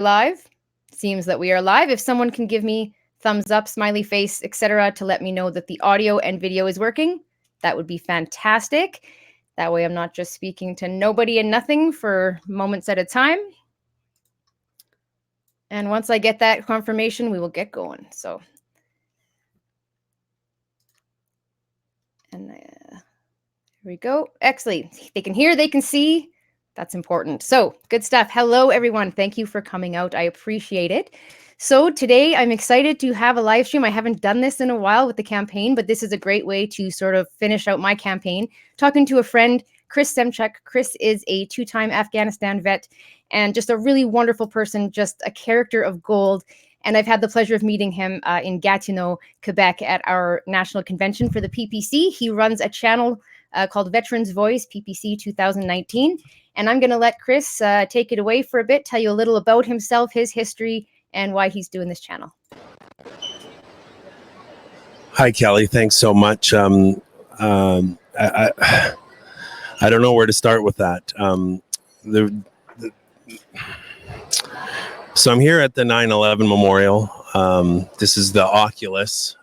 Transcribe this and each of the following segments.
Live. Seems that we are live. If someone can give me thumbs up, smiley face, etc. to let me know that the audio and video is working, that would be fantastic. That way I'm not just speaking to nobody and nothing for moments at a time. And once I get that confirmation, we will get going. So, and here we go. Excellent. They can hear, they can see. That's important. So good stuff. Hello, everyone. Thank you for coming out. I appreciate it. So today I'm excited to have a live stream. I haven't done this in a while with the campaign, but this is a great way to sort of finish out my campaign. Talking to a friend, Chris Semchuk. Chris is a two-time Afghanistan vet and just a really wonderful person, just a character of gold. And I've had the pleasure of meeting him in Gatineau, Quebec at our national convention for the PPC. He runs a channel called Veterans Voice, PPC 2019. And I'm going to let Chris take it away for a bit, tell you a little about himself, his history, and why he's doing this channel. Hi, Kelly. Thanks so much. I don't know where to start with that. So I'm here at the 9/11 Memorial. This is the Oculus.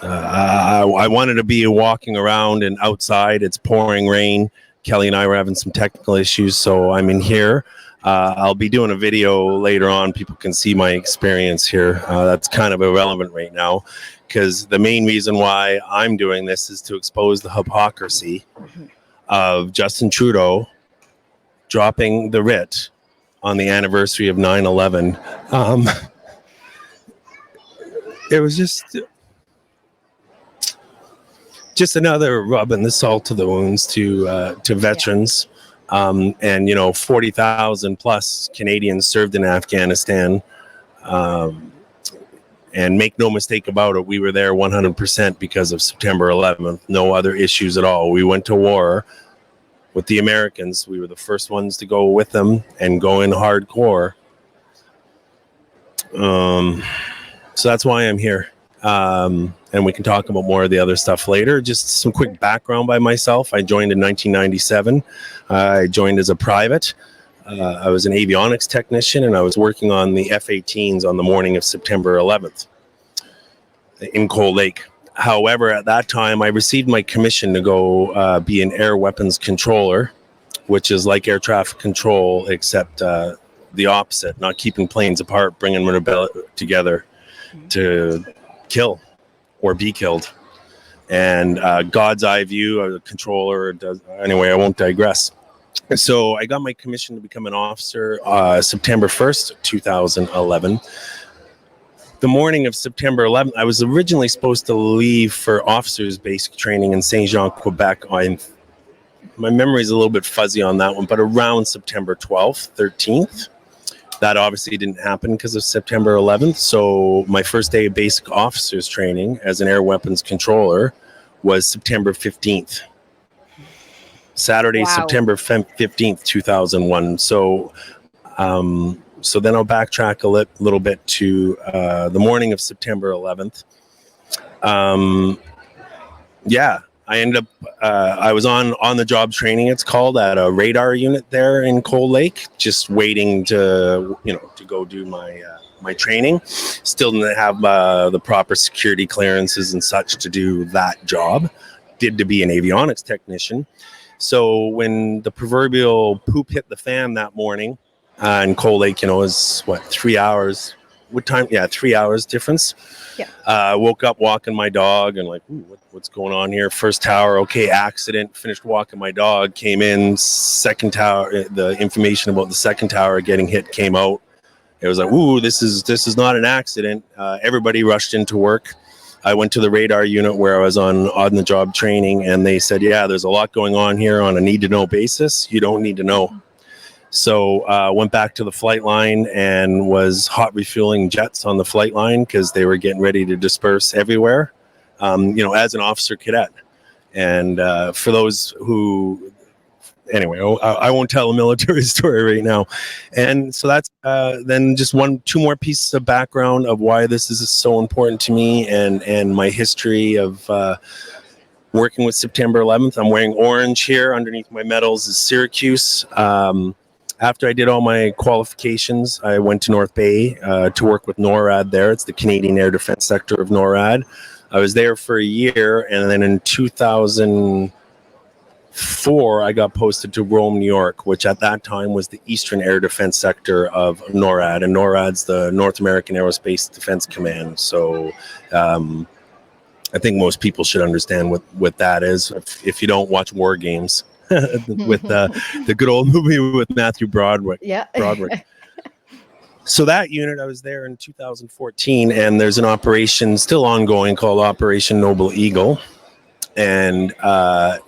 I wanted to be walking around and outside. It's pouring rain. Kelly and I were having some technical issues, so I'm in here. I'll be doing a video later on. People can see my experience here. That's kind of irrelevant right now, because the main reason why I'm doing this is to expose the hypocrisy of Justin Trudeau dropping the writ on the anniversary of 9/11. It was just another rubbing the salt to the wounds to veterans. And, 40,000 plus Canadians served in Afghanistan. And make no mistake about it, we were there 100% because of September 11th. No other issues at all. We went to war with the Americans. We were the first ones to go with them and go in hardcore. So that's why I'm here. And we can talk about more of the other stuff later. Just some quick background by myself. I joined in 1997. I joined as a private. I was an avionics technician, and I was working on the F-18s on the morning of September 11th in Cold Lake. However, at that time, I received my commission to go be an air weapons controller, which is like air traffic control, except the opposite, not keeping planes apart, bringing them together to kill or be killed. And God's eye view, a controller does. Anyway, I won't digress. So I got my commission to become an officer September 1st, 2011. The morning of September 11th, I was originally supposed to leave for officers' basic training in Saint-Jean, Quebec. My memory is a little bit fuzzy on that one, but around September 12th, 13th. That obviously didn't happen because of September 11th. So my first day of basic officers training as an air weapons controller was September 15th. Saturday, wow. September 15th, 2001. So then I'll backtrack a little bit to the morning of September 11th. I ended up, I was on the job training, it's called, at a radar unit there in Cold Lake, just waiting to go do my training. Still didn't have the proper security clearances and such to do that job. Did to be an avionics technician. So when the proverbial poop hit the fan that morning, in Cold Lake, is 3 hours. What time? Yeah, 3 hours difference. Yeah. Woke up walking my dog and what's going on here? First tower, okay, accident. Finished walking my dog, came in. Second tower, the information about the second tower getting hit came out. It was like, ooh, this is not an accident. Everybody rushed into work. I went to the radar unit where I was on the job training, and they said, yeah, there's a lot going on here on a need to know basis. You don't need to know. So went back to the flight line and was hot refueling jets on the flight line because they were getting ready to disperse everywhere, as an officer cadet. And for those who, anyway, I won't tell a military story right now. And so that's then just two more pieces of background of why this is so important to me and my history of working with September 11th. I'm wearing orange here. Underneath my medals is Syracuse. After I did all my qualifications, I went to North Bay to work with NORAD there. It's the Canadian Air Defense Sector of NORAD. I was there for a year, and then in 2004, I got posted to Rome, New York, which at that time was the Eastern Air Defense Sector of NORAD, and NORAD's the North American Aerospace Defense Command. So I think most people should understand what that is. If you don't watch War Games, with the good old movie with Matthew Broderick. Yeah. So that unit, I was there in 2014, and there's an operation still ongoing called Operation Noble Eagle, and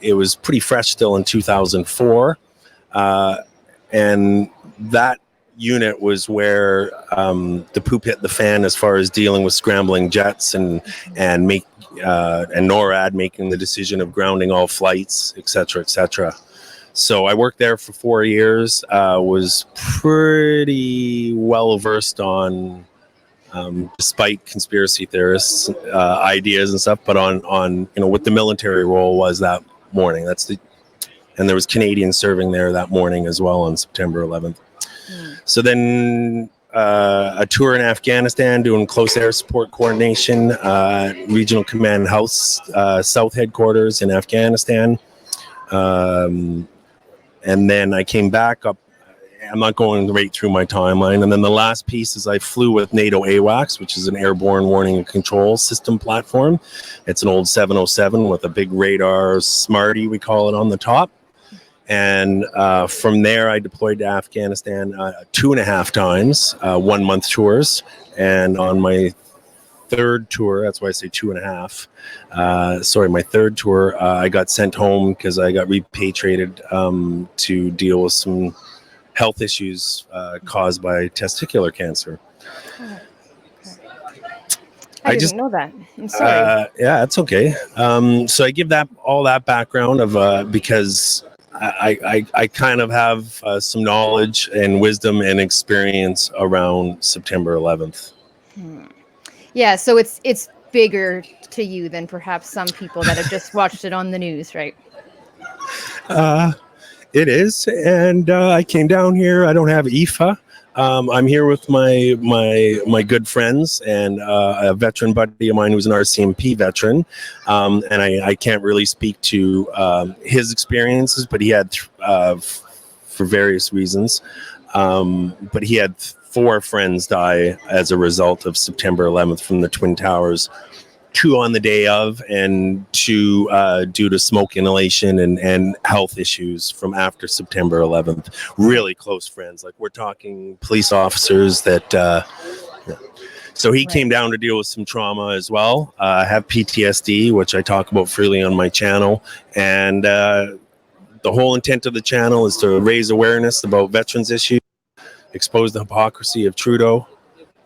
it was pretty fresh still in 2004, and that unit was where the poop hit the fan as far as dealing with scrambling jets and NORAD making the decision of grounding all flights, et cetera, et cetera. So I worked there for 4 years, was pretty well versed on, despite conspiracy theorists' ideas and stuff, but on what the military role was that morning. And there was Canadians serving there that morning as well on September 11th. So then a tour in Afghanistan doing close air support coordination, Regional Command House South Headquarters in Afghanistan. And then I came back up. I'm not going right through my timeline. And then the last piece is I flew with NATO AWACS, which is an airborne warning and control system platform. It's an old 707 with a big radar Smarty, we call it, on the top. And from there, I deployed to Afghanistan 2.5 times, 1 month tours. And on my third tour, that's why I say 2.5. My third tour, I got sent home because I got repatriated to deal with some health issues caused by testicular cancer. Oh, okay. I didn't know that. I'm sorry. Yeah, it's okay. So I give all that background of because I kind of have some knowledge and wisdom and experience around September 11th. Yeah, so it's bigger to you than perhaps some people that have just watched it on the news, right? It is, and I came down here. I don't have IFA. I'm here with my good friends and a veteran buddy of mine who's an RCMP veteran, and I can't really speak to his experiences, but he had for various reasons, but he had 4 friends die as a result of September 11th from the Twin Towers. 2 on the day of, and 2 due to smoke inhalation and health issues from after September 11th. Really close friends. Like, we're talking police officers that... So he came down to deal with some trauma as well. I have PTSD, which I talk about freely on my channel. And the whole intent of the channel is to raise awareness about veterans issues, expose the hypocrisy of Trudeau,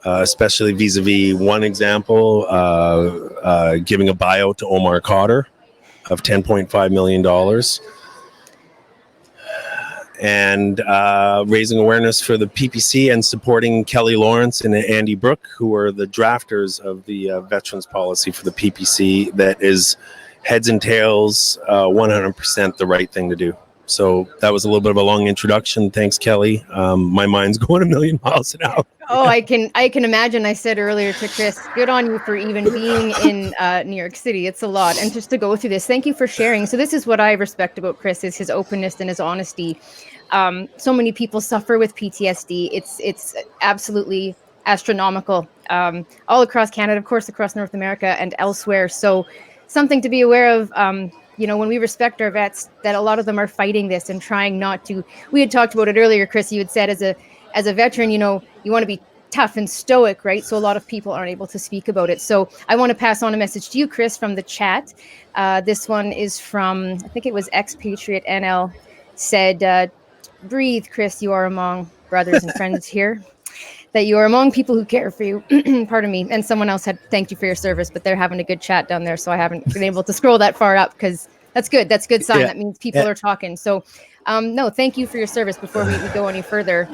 especially vis-a-vis one example, giving a buyout to Omar Khadr of $10.5 million, and raising awareness for the PPC and supporting Kelly Lawrence and Andy Brooke, who are the drafters of the veterans policy for the PPC that is heads and tails 100% the right thing to do. So that was a little bit of a long introduction. Thanks, Kelly. My mind's going a million miles an hour. Oh, I can imagine. I said earlier to Chris, good on you for even being in New York City. It's a lot. And just to go through this, thank you for sharing. So this is what I respect about Chris, is his openness and his honesty. So many people suffer with PTSD. It's absolutely astronomical all across Canada, of course, across North America and elsewhere. So something to be aware of. When we respect our vets, that a lot of them are fighting this and trying not to. We had talked about it earlier, Chris. You had said as a veteran, you want to be tough and stoic, right? So a lot of people aren't able to speak about it. So I want to pass on a message to you, Chris, from the chat. This one is from, I think it was Expatriate NL, said, breathe, Chris, you are among brothers and friends here. That you are among people who care for you. Pardon me. And someone else had thanked you for your service, but they're having a good chat down there. So I haven't been able to scroll that far up, because that's good. That's a good sign. Yeah. That means people are talking. So no, thank you for your service before we go any further.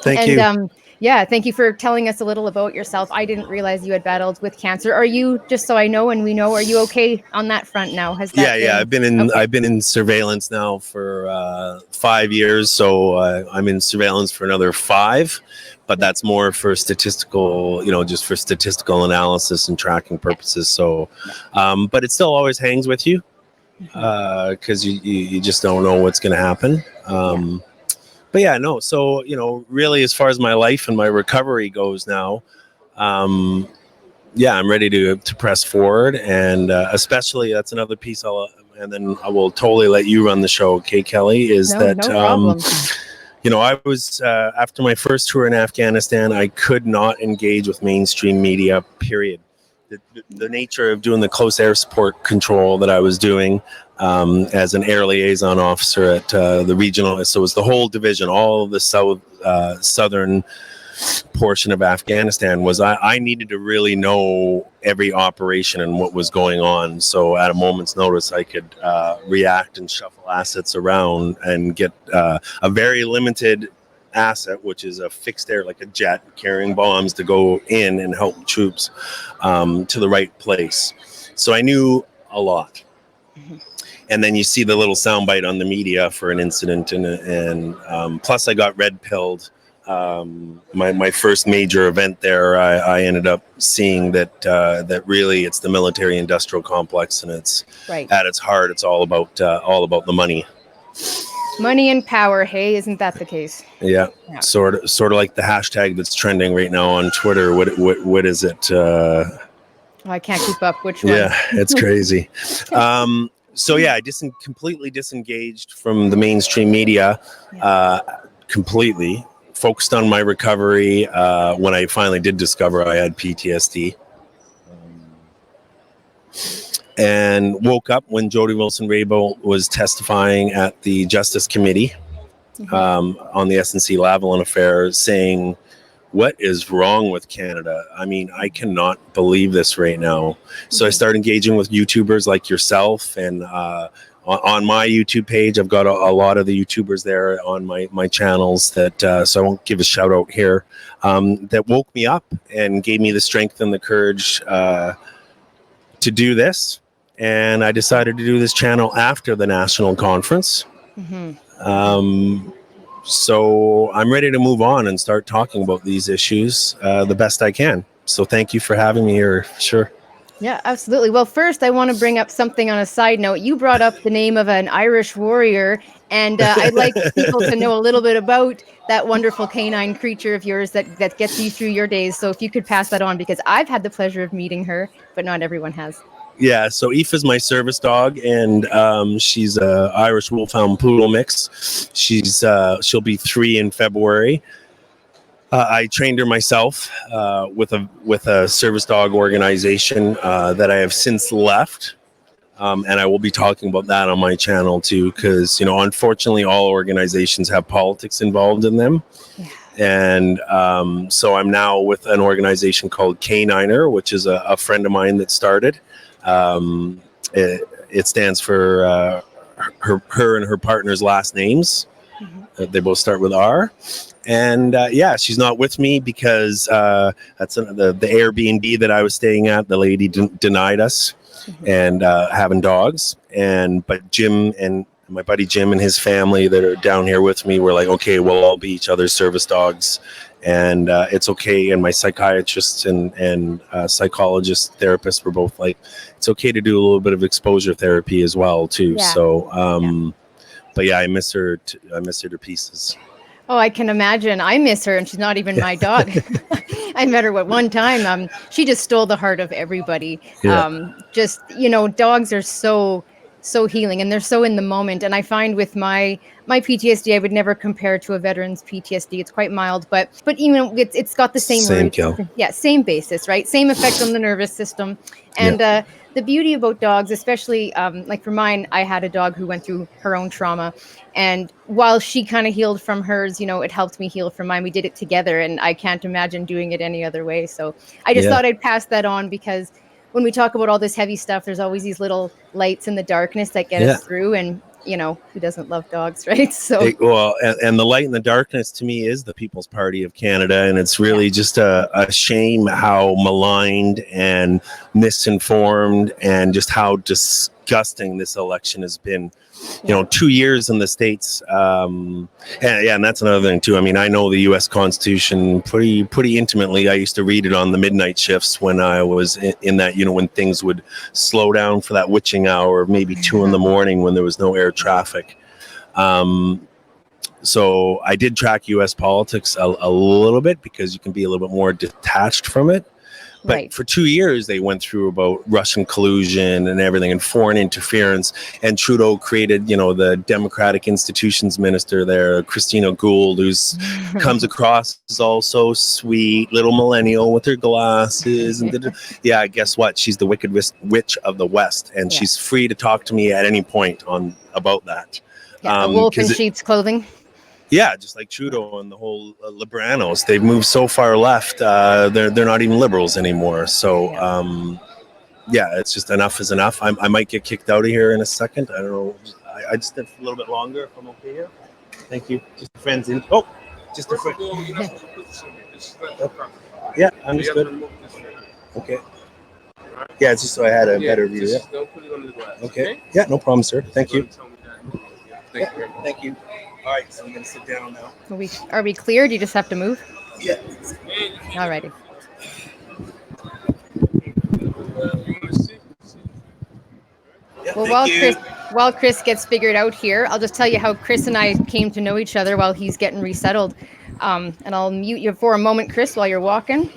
Thank you. Yeah, thank you for telling us a little about yourself. I didn't realize you had battled with cancer. Are you, just so I know and we know, are you okay on that front now? Has that Yeah. been okay? I've been in surveillance now for 5 years, so I'm in surveillance for another 5. But that's more for statistical, just for statistical analysis and tracking purposes. So, but it still always hangs with you because you just don't know what's going to happen. But yeah, no. So really, as far as my life and my recovery goes now, yeah, I'm ready to press forward, and especially that's another piece. And then I will totally let you run the show, okay, Kelly? Is No, that no problem. I was after my first tour in Afghanistan, I could not engage with mainstream media. Period. The nature of doing the close air support control that I was doing as an air liaison officer at the regional, so it was the whole division, all of the southern portion of Afghanistan, was I needed to really know every operation and what was going on. So at a moment's notice, I could react and shuffle assets around and get a very limited asset, which is a fixed air, like a jet carrying bombs, to go in and help troops to the right place. So I knew a lot. And then you see the little soundbite on the media for an incident, and plus I got red pilled. My first major event there, I ended up seeing that really it's the military industrial complex, and it's Right. at its heart, it's all about the money. Money and power. Hey, isn't that the case? Yeah. Sort of like the hashtag that's trending right now on Twitter. What is it? I can't keep up. Which one? Yeah, it's crazy. So yeah, I completely disengaged from the mainstream media, completely focused on my recovery. When I finally did discover I had PTSD, and woke up when Jody Wilson-Raybould was testifying at the Justice Committee on the SNC Lavalin affair, saying, what is wrong with Canada? I mean, I cannot believe this right now. So I started engaging with YouTubers like yourself, and on my YouTube page, I've got a lot of the YouTubers there on my channels that, so I won't give a shout out here, that woke me up and gave me the strength and the courage to do this. And I decided to do this channel after the national conference. So I'm ready to move on and start talking about these issues the best I can. So thank you for having me here. Sure. Yeah, absolutely. Well, first, I want to bring up something on a side note. You brought up the name of an Irish warrior, and I'd like people to know a little bit about that wonderful canine creature of yours that gets you through your days. So if you could pass that on, because I've had the pleasure of meeting her, but not everyone has. Yeah, so Aoife's my service dog, and she's a Irish Wolfhound Poodle mix. She'll be 3 in February. I trained her myself with a service dog organization that I have since left, and I will be talking about that on my channel too, because unfortunately all organizations have politics involved in them. And so I'm now with an organization called K9er, which is a friend of mine that started. It stands for her and her partner's last names. They both start with R. And she's not with me because that's the Airbnb that I was staying at. The lady denied us and having dogs. But Jim and my buddy Jim and his family that are down here with me were like, okay, we'll all be each other's service dogs, and it's okay. And my psychiatrist and psychologist therapist were both like, it's okay to do a little bit of exposure therapy as well too. Yeah. So but yeah, I miss her to pieces. Oh, I can imagine. I miss her, and she's not even my dog. I met her one time. She just stole the heart of everybody. Dogs are so healing, and they're so in the moment. And I find with my PTSD, I would never compare to a veteran's PTSD. It's quite mild, but it's got the same same basis, right? Same effect on the nervous system. And the beauty about dogs, especially like for mine, I had a dog who went through her own trauma, and while she kind of healed from hers, it helped me heal from mine. We did it together, and I can't imagine doing it any other way. So I just thought I'd pass that on, because when we talk about all this heavy stuff, there's always these little lights in the darkness that get us through. And who doesn't love dogs, right? So Well, and the light in the darkness to me is the People's Party of Canada, and it's really just a shame how maligned and misinformed, and just how disgusting this election has been. 2 years in the States, and that's another thing too. I mean, I know the U.S. Constitution pretty intimately. I used to read it on the midnight shifts when I was in that, when things would slow down for that witching hour, maybe 2 in the morning when there was no air traffic. So I did track U.S. politics a little bit because you can be a little bit more detached from it. But for 2 years, they went through about Russian collusion and everything and foreign interference. And Trudeau created, the Democratic Institutions Minister there, Christina Gould, who's comes across as all so sweet, little millennial with her glasses. And guess what? She's the wicked witch of the West, and she's free to talk to me at any point about that. A wolf in sheep's clothing. Yeah, just like Trudeau and the whole Liberanos, they've moved so far left. They're not even liberals anymore. So, it's just enough is enough. I might get kicked out of here in a second. I don't know. I just did a little bit longer if I'm okay here. Thank you. Just friends in. Oh, just a friend. Yeah, understood. Okay. Yeah, it's just so I had a better view. Yeah. Don't put it on the glass. Okay. Yeah, no problem, sir. Thank you. Thank you. All right, so I'm going to sit down now. Are we cleared? You just have to move? Yeah. All righty. Well, while Chris gets figured out here, I'll just tell you how Chris and I came to know each other while he's getting resettled. And I'll mute you for a moment, Chris, while you're walking.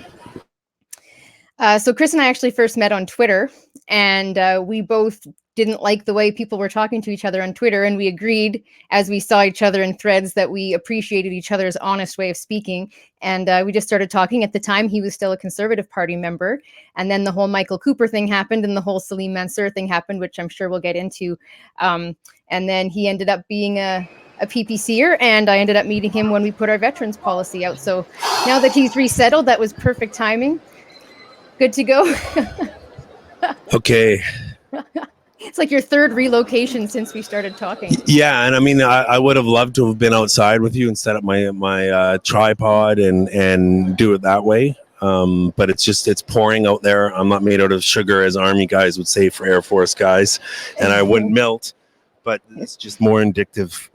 So Chris and I actually first met on Twitter, and we both didn't like the way people were talking to each other on Twitter, and we agreed as we saw each other in threads that we appreciated each other's honest way of speaking, and we just started talking. At the time, he was still a Conservative Party member, and then the whole Michael Cooper thing happened, and the whole Salim Mansour thing happened, which I'm sure we'll get into, and then he ended up being a PPCer, and I ended up meeting him when we put our veterans policy out. So now that he's resettled, that was perfect timing. Good to go. Okay. It's like your third relocation since we started talking. Yeah, and I mean, I would have loved to have been outside with you and set up my tripod and do it that way. But it's pouring out there. I'm not made out of sugar, as Army guys would say for Air Force guys, and I wouldn't melt. But it's just more indicative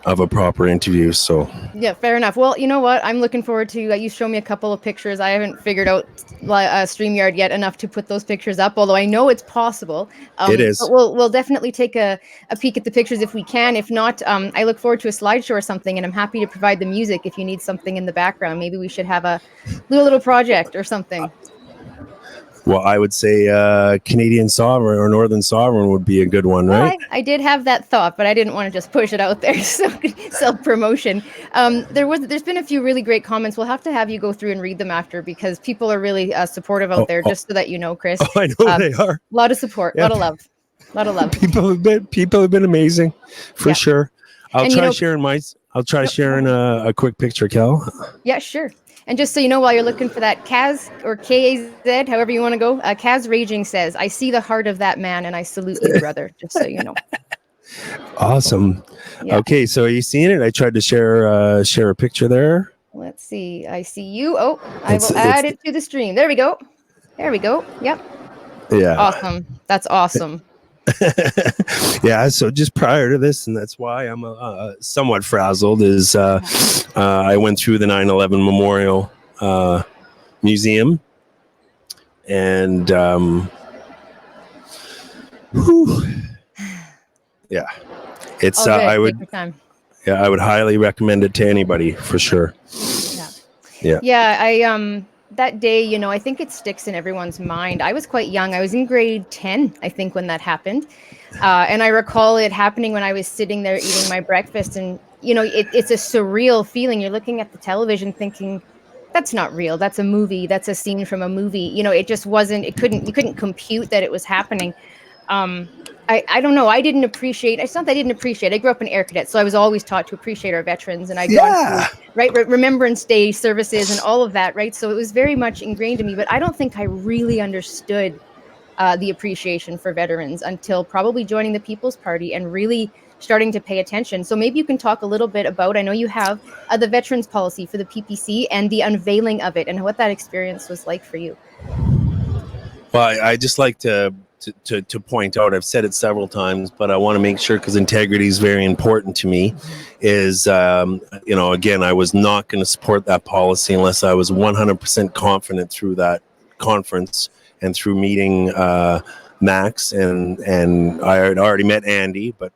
of a proper interview. So yeah, fair enough. Well, you know what? I'm looking forward to you show me a couple of pictures. I haven't figured out StreamYard yet enough to put those pictures up, although I know it's possible. It is. But we'll definitely take a peek at the pictures if we can. If not, I look forward to a slideshow or something, and I'm happy to provide the music if you need something in the background. Maybe we should have a little project or something. Well, I would say Canadian Sovereign or Northern Sovereign would be a good one, right? Well, I did have that thought, but I didn't want to just push it out there. So self-promotion. There's been a few really great comments. We'll have to have you go through and read them after, because people are really supportive out there. Just so that you know, Chris. I know they are. A lot of support, a lot of love. People have been amazing, for sure. I'll try sharing a quick picture, Kel. Yeah, sure. And just so you know, while you're looking for that, Kaz, or K-A-Z, however you want to go, Kaz Raging says, "I see the heart of that man, and I salute you, brother," just so you know. Awesome. Yeah. Okay, so are you seeing it? I tried to share a picture there. Let's see. I see you. Oh, I will add it to the stream. There we go. Yep. Yeah. Awesome. That's awesome. Yeah, so just prior to this, and that's why I'm somewhat frazzled, is I went through the 9/11 Memorial Museum, and yeah, it's I would highly recommend it to anybody, for sure. Yeah, that day, I think it sticks in everyone's mind. I was quite young. I was in grade 10, I think, when that happened. And I recall it happening when I was sitting there eating my breakfast. And, it's a surreal feeling. You're looking at the television thinking, that's not real. That's a movie. That's a scene from a movie. It just wasn't, you couldn't compute that it was happening. I don't know. It's not that I didn't appreciate. I grew up in Air Cadet, so I was always taught to appreciate our veterans, and I gone through, Remembrance Day services and all of that, right? So it was very much ingrained in me, but I don't think I really understood the appreciation for veterans until probably joining the People's Party and really starting to pay attention. So maybe you can talk a little bit about, I know you have the veterans policy for the PPC and the unveiling of it and what that experience was like for you. Well, I just like to point out, I've said it several times, but I want to make sure, because integrity is very important to me, is, again, I was not going to support that policy unless I was 100% confident through that conference and through meeting Max, and I had already met Andy, but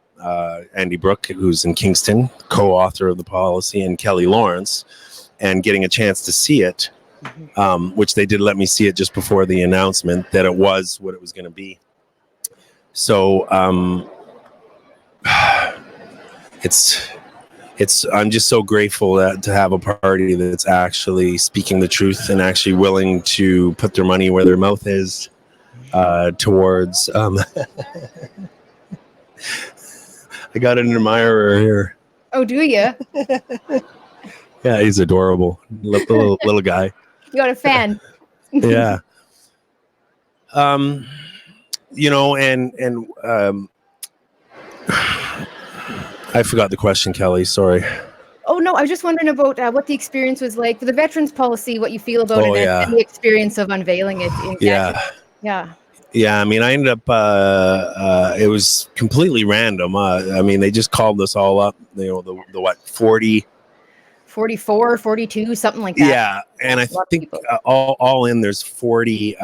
Andy Brooke, who's in Kingston, co-author of the policy, and Kelly Lawrence, and getting a chance to see it. Which they did let me see it just before the announcement that it was what it was going to be. So I'm just so grateful to have a party that's actually speaking the truth and actually willing to put their money where their mouth is towards. I got an admirer here. Oh, do you? Yeah, he's adorable, little guy. You got a fan. Yeah. I forgot the question, Kelly. Sorry. Oh, no, I was just wondering about what the experience was like for the veterans policy, what you feel about it, and the experience of unveiling it. Yeah. I mean, I ended up, it was completely random. I mean, they just called us all up, the 44, 42, something like that. Yeah, and I think all in, there's 40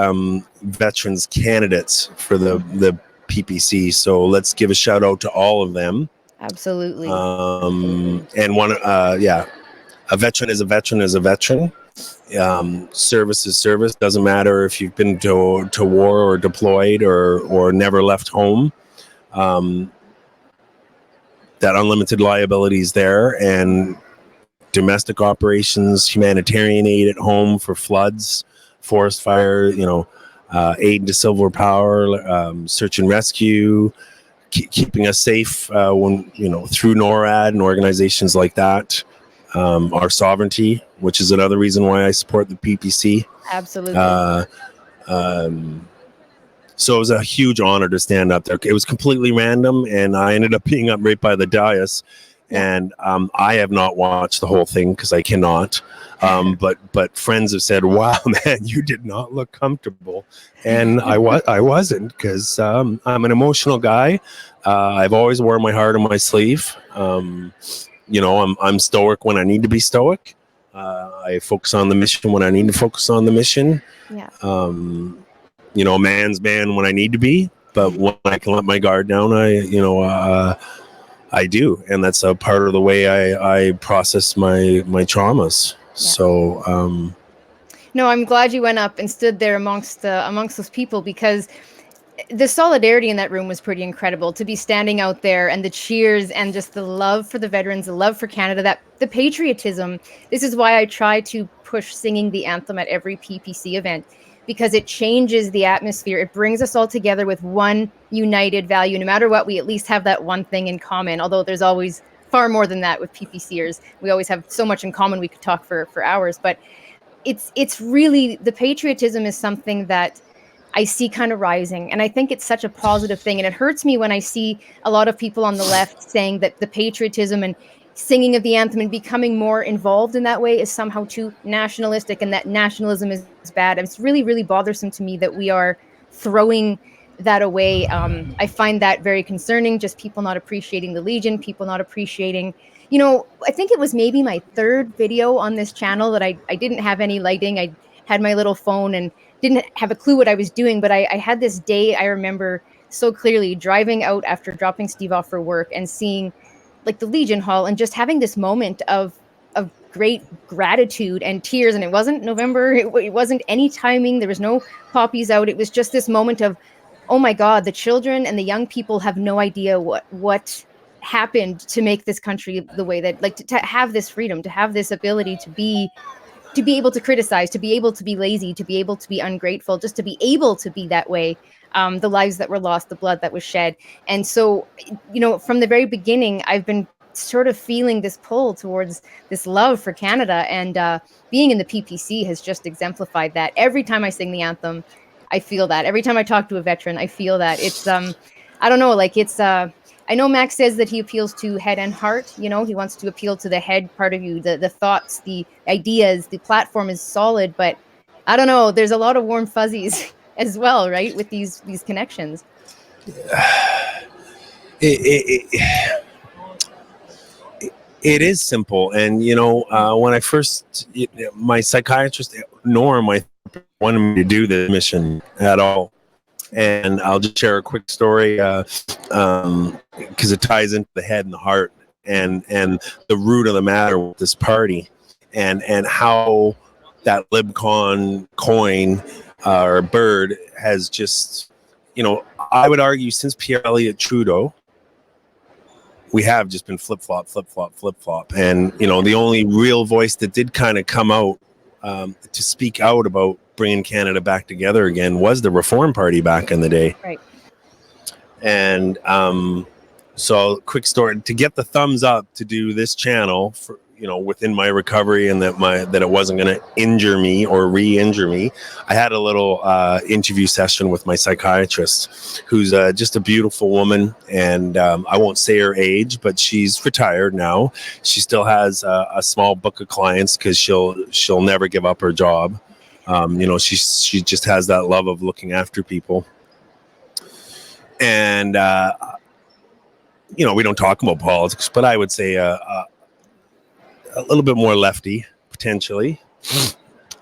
veterans candidates for the PPC. So let's give a shout out to all of them. Absolutely. And one, a veteran is a veteran is a veteran. Service is service. Doesn't matter if you've been to war or deployed or never left home. That unlimited liability is there, and domestic operations, humanitarian aid at home for floods, forest fire, aid to civil power, search and rescue, keeping us safe when through NORAD and organizations like that. Our sovereignty, which is another reason why I support the PPC. Absolutely. So it was a huge honor to stand up there. It was completely random, and I ended up being up right by the dais. And I have not watched the whole thing because I cannot. But friends have said, "Wow, man, you did not look comfortable," and I wasn't, because I'm an emotional guy. I've always worn my heart on my sleeve. I'm stoic when I need to be stoic. I focus on the mission when I need to focus on the mission. Yeah. Man's man when I need to be, but when I can let my guard down, I do, and that's a part of the way I process my traumas. Yeah. So, no, I'm glad you went up and stood there amongst those people, because the solidarity in that room was pretty incredible. To be standing out there and the cheers and just the love for the veterans, the love for Canada, that the patriotism. This is why I try to push singing the anthem at every PPC event, because it changes the atmosphere. It brings us all together with one united value. No matter what, we at least have that one thing in common, although there's always far more than that with PPCers. We always have so much in common, we could talk for hours. But it's really, the patriotism is something that I see kind of rising. And I think it's such a positive thing. And it hurts me when I see a lot of people on the left saying that the patriotism and singing of the anthem and becoming more involved in that way is somehow too nationalistic, and that nationalism is bad. It's really, really bothersome to me that we are throwing that away. I find that very concerning, just people not appreciating the Legion, people not appreciating, I think it was maybe my third video on this channel that I didn't have any lighting. I had my little phone and didn't have a clue what I was doing, but I had this day I remember so clearly, driving out after dropping Steve off for work and seeing like the Legion Hall and just having this moment of great gratitude and tears. And it wasn't November. It wasn't any timing. There was no poppies out. It was just this moment of, oh my God, the children and the young people have no idea what happened to make this country the way that, like, to have this freedom, to have this ability to be able to criticize, to be able to be lazy, to be able to be ungrateful, just to be able to be that way. The lives that were lost, the blood that was shed. And so, from the very beginning, I've been sort of feeling this pull towards this love for Canada, and being in the PPC has just exemplified that. Every time I sing the anthem, I feel that every time I talk to a veteran, I feel that it's I don't know, like it's I know Max says that he appeals to head and heart. You know, he wants to appeal to the head part of you, the thoughts, the ideas. The platform is solid, but I don't know. There's a lot of warm fuzzies as well, right? With these connections. It is simple, and when I first, my psychiatrist Norm, I wanted me to do the mission at all. And I'll just share a quick story because it ties into the head and the heart and the root of the matter with this party, and how that libcon coin or bird has just, I would argue since Pierre Elliott Trudeau, we have just been flip flop, flip flop, flip flop, and the only real voice that did kind of come out to speak out about bringing Canada back together again was the Reform Party back in the day. Right. And so, quick story to get the thumbs up to do this channel for within my recovery, and that it wasn't going to injure me or re-injure me. I had a little interview session with my psychiatrist, who's just a beautiful woman, and I won't say her age, but she's retired now. She still has a small book of clients because she'll never give up her job. She just has that love of looking after people, and we don't talk about politics, but I would say a little bit more lefty potentially.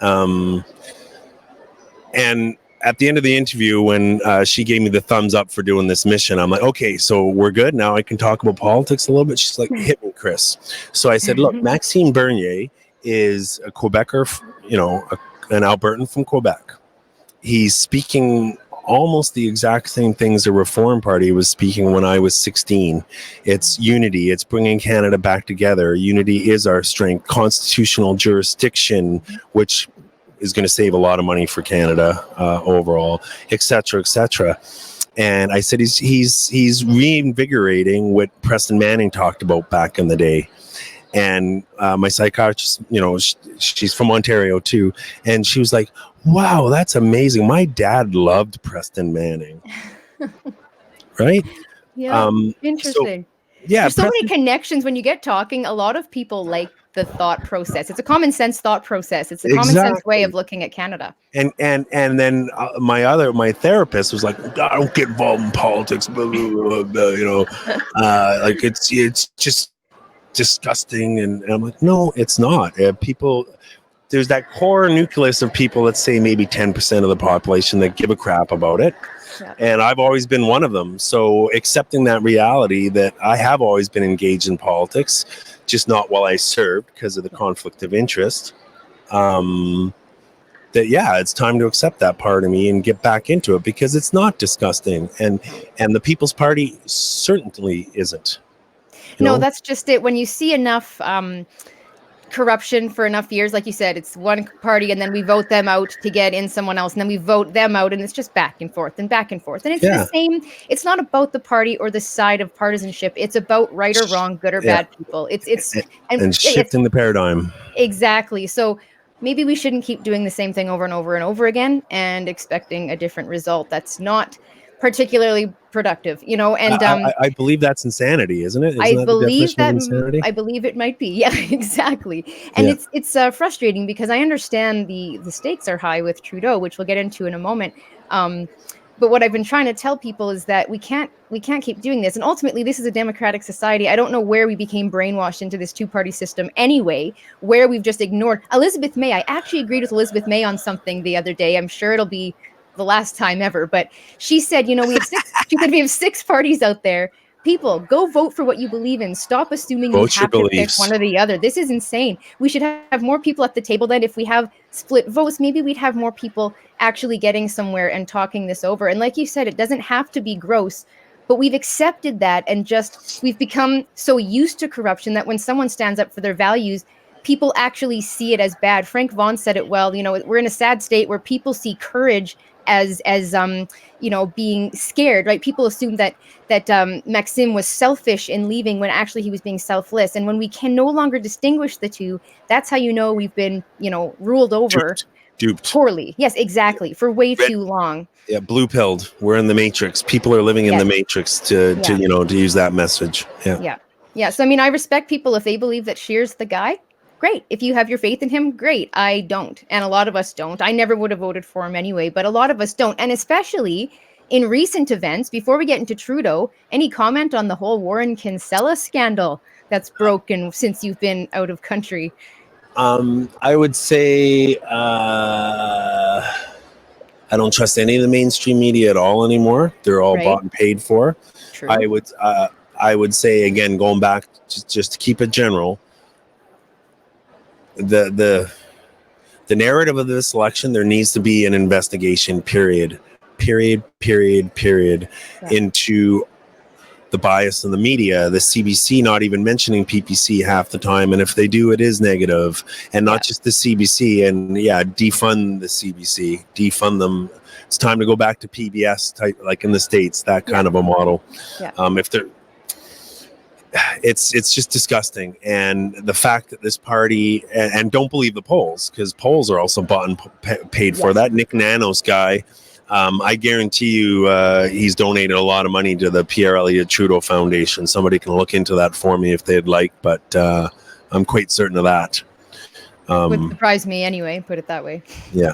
And at the end of the interview, when she gave me the thumbs up for doing this mission, I'm like, okay, so we're good now. I can talk about politics a little bit. She's like, hit me, Chris. So I said, look, Maxime Bernier is a Quebecer, an Albertan from Quebec. He's speaking almost the exact same things the Reform Party was speaking when I was 16. It's unity. It's bringing Canada back together. Unity is our strength. Constitutional jurisdiction, which is going to save a lot of money for Canada overall, et cetera, And I said he's reinvigorating what Preston Manning talked about back in the day. And my psychiatrist, she's from Ontario too, and she was like, wow, that's amazing. My dad loved Preston Manning. Right? Yeah. Interesting. There's so many connections when you get talking. A lot of people like the thought process. It's a common sense thought process. It's a common sense way of looking at Canada. And then my therapist was like, I don't get involved in politics, blah, blah, blah, blah, like it's just disgusting. And I'm like, no, it's not. There's that core nucleus of people, let's say maybe 10% of the population, that give a crap about it. Yeah. And I've always been one of them. So accepting that reality that I have always been engaged in politics, just not while I served because of the conflict of interest, it's time to accept that part of me and get back into it, because it's not disgusting. And the People's Party certainly isn't. No, that's just it. When you see enough corruption for enough years, like you said, it's one party and then we vote them out to get in someone else, and then we vote them out, and it's just back and forth and back and forth. And it's the same. It's not about the party or the side of partisanship. It's about right or wrong, good or bad people. It's shifting the paradigm. Exactly. So maybe we shouldn't keep doing the same thing over and over and over again and expecting a different result. That's not particularly productive, and I believe that's insanity, isn't it? I believe it might be. Yeah, exactly. And it's frustrating because I understand the stakes are high with Trudeau, which we'll get into in a moment. But what I've been trying to tell people is that we can't keep doing this. And ultimately, this is a democratic society. I don't know where we became brainwashed into this two-party system anyway, where we've just ignored Elizabeth May. I actually agreed with Elizabeth May on something the other day. I'm sure it'll be the last time ever, but she said, we have we have 6 parties out there. People, go vote for what you believe in. Stop assuming you have to pick one or the other. This is insane. We should have more people at the table. Then if we have split votes, maybe we'd have more people actually getting somewhere and talking this over. And like you said, it doesn't have to be gross, but we've accepted that, and we've become so used to corruption that when someone stands up for their values, people actually see it as bad. Frank Vaughan said it well. You know, we're in a sad state where people see courage as you know, being scared, right? People assume that Maxim was selfish in leaving when actually he was being selfless. And when we can no longer distinguish the two, that's how you know we've been, you know, ruled over Duped. poorly. Yes, exactly, for way Red, too long. yeah, blue pilled. We're in the matrix. People are living in the matrix to you know, to use that message. Yeah. So I mean, I respect people if they believe that Scheer's the guy. Great. If you have your faith in him, great. I don't. And a lot of us don't. I never would have voted for him anyway, but a lot of us don't. And especially in recent events, before we get into Trudeau, any comment on the whole Warren Kinsella scandal that's broken since you've been out of country? I would say I don't trust any of the mainstream media at all anymore. They're all bought and paid for. True. I would say, again, going back just to keep it general, the narrative of this election, there needs to be an investigation, period, into the bias in the media, the CBC not even mentioning PPC half the time, and if they do, it is negative, and not just the CBC. And defund the CBC, defund them. It's time to go back to PBS type, like in the States, that kind of a model. If they're, it's just disgusting. And the fact that this party, and don't believe the polls, because polls are also bought and paid for. That Nick Nanos guy, I guarantee you he's donated a lot of money to the Pierre Elliott Trudeau Foundation. Somebody can look into that for me if they'd like, but I'm quite certain of that. Would surprise me anyway, put it that way. Yeah.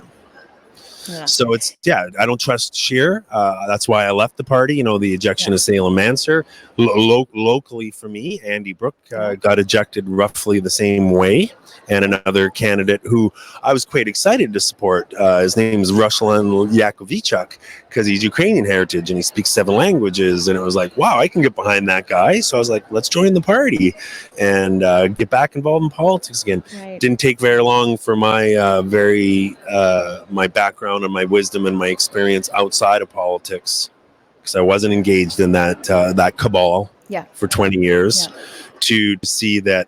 So I don't trust Scheer. That's why I left the party. You know, the ejection of Salem Manser. Locally for me, Andy Brooke got ejected roughly the same way. And another candidate who I was quite excited to support. His name is Ruslan Yakovichuk, because he's Ukrainian heritage and he speaks 7 languages. And it was like, wow, I can get behind that guy. So I was like, let's join the party and get back involved in politics again. Didn't take very long for my my background and my wisdom and my experience outside of politics, because I wasn't engaged in that cabal for 20 years to see that.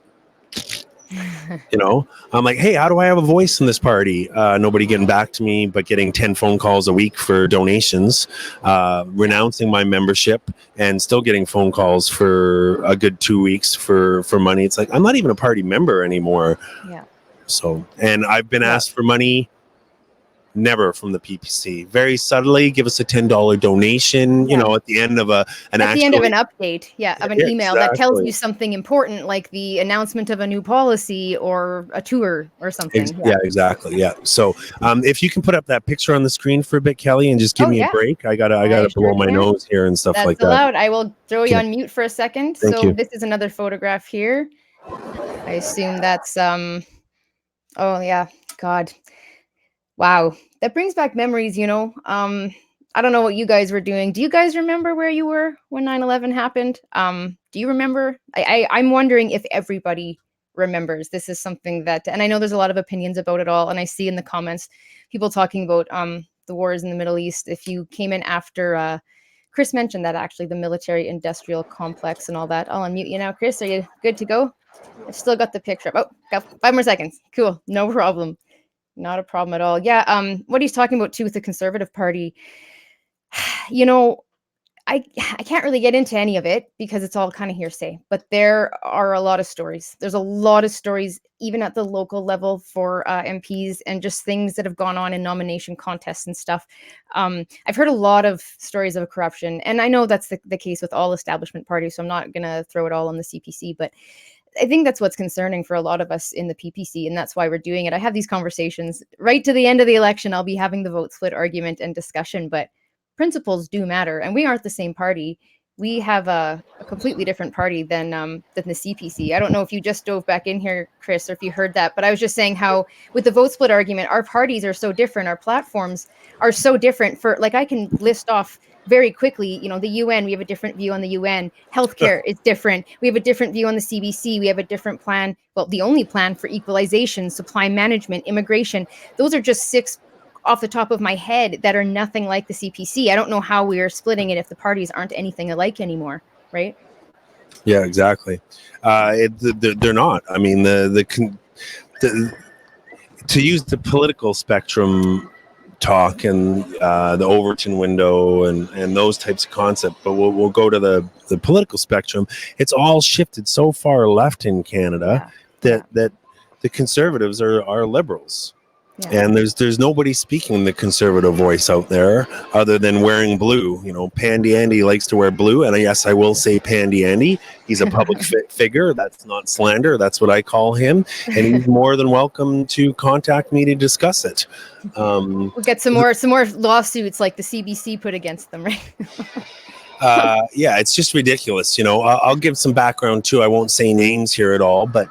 You know, I'm like, hey, how do I have a voice in this party? Nobody getting back to me, but getting 10 phone calls a week for donations, renouncing my membership and still getting phone calls for a good 2 weeks for money. It's like, I'm not even a party member anymore. So, and I've been asked for money, never from the PPC. Very subtly, give us a $10 donation, you know, at the end of an end of an update, of an email that tells you something important, like the announcement of a new policy or a tour or something. Exactly. So if you can put up that picture on the screen for a bit, Kelly, and just give me a break. I gotta blow my nose here and stuff like that. That's allowed. I will throw you on mute for a second. Thank you. This is another photograph here. I assume that's oh yeah, God. Wow, that brings back memories, you know. I don't know what you guys were doing. Do you guys remember where you were when 9/11 happened? Do you remember? I'm wondering if everybody remembers. This is something that, and I know there's a lot of opinions about it all, and I see in the comments people talking about the wars in the Middle East. If you came in after, Chris mentioned that actually, the military-industrial complex and all that. I'll unmute you now, Chris. Are you good to go? I've still got the picture up. Oh, got 5 more seconds. Cool, no problem. Not a problem at all. Yeah. What he's talking about too with the Conservative Party, you know, I can't really get into any of it because it's all kind of hearsay, but there are a lot of stories. There's a lot of stories, even at the local level for MPs, and just things that have gone on in nomination contests and stuff. I've heard a lot of stories of corruption, and I know that's the case with all establishment parties, so I'm not going to throw it all on the CPC, but I think that's what's concerning for a lot of us in the PPC, and that's why we're doing it. I have these conversations right to the end of the election. I'll be having the vote split argument and discussion, but principles do matter, and we aren't the same party. We have a completely different party than the CPC. I don't know if you just dove back in here, Chris, or if you heard that, but I was just saying how with the vote split argument, our parties are so different. Our platforms are so different. For like, I can list off very quickly, you know, the UN, we have a different view on the UN. Healthcare is different. We have a different view on the CBC. We have a different plan. Well, the only plan for equalization, supply management, immigration. Those are just 6 off the top of my head that are nothing like the CPC. I don't know how we are splitting it if the parties aren't anything alike anymore, right? Yeah, exactly. They're not. I mean, to use the political spectrum talk and the Overton window and those types of concepts, but we'll go to the political spectrum. It's all shifted so far left in Canada that the Conservatives are liberals. Yeah. And there's nobody speaking the conservative voice out there other than wearing blue. You know, Pandy Andy likes to wear blue, and yes, I will say Pandy Andy. He's a public figure. That's not slander. That's what I call him, and he's more than welcome to contact me to discuss it. We'll get some more lawsuits like the CBC put against them, right? Yeah, it's just ridiculous. You know, I'll give some background too. I won't say names here at all, but.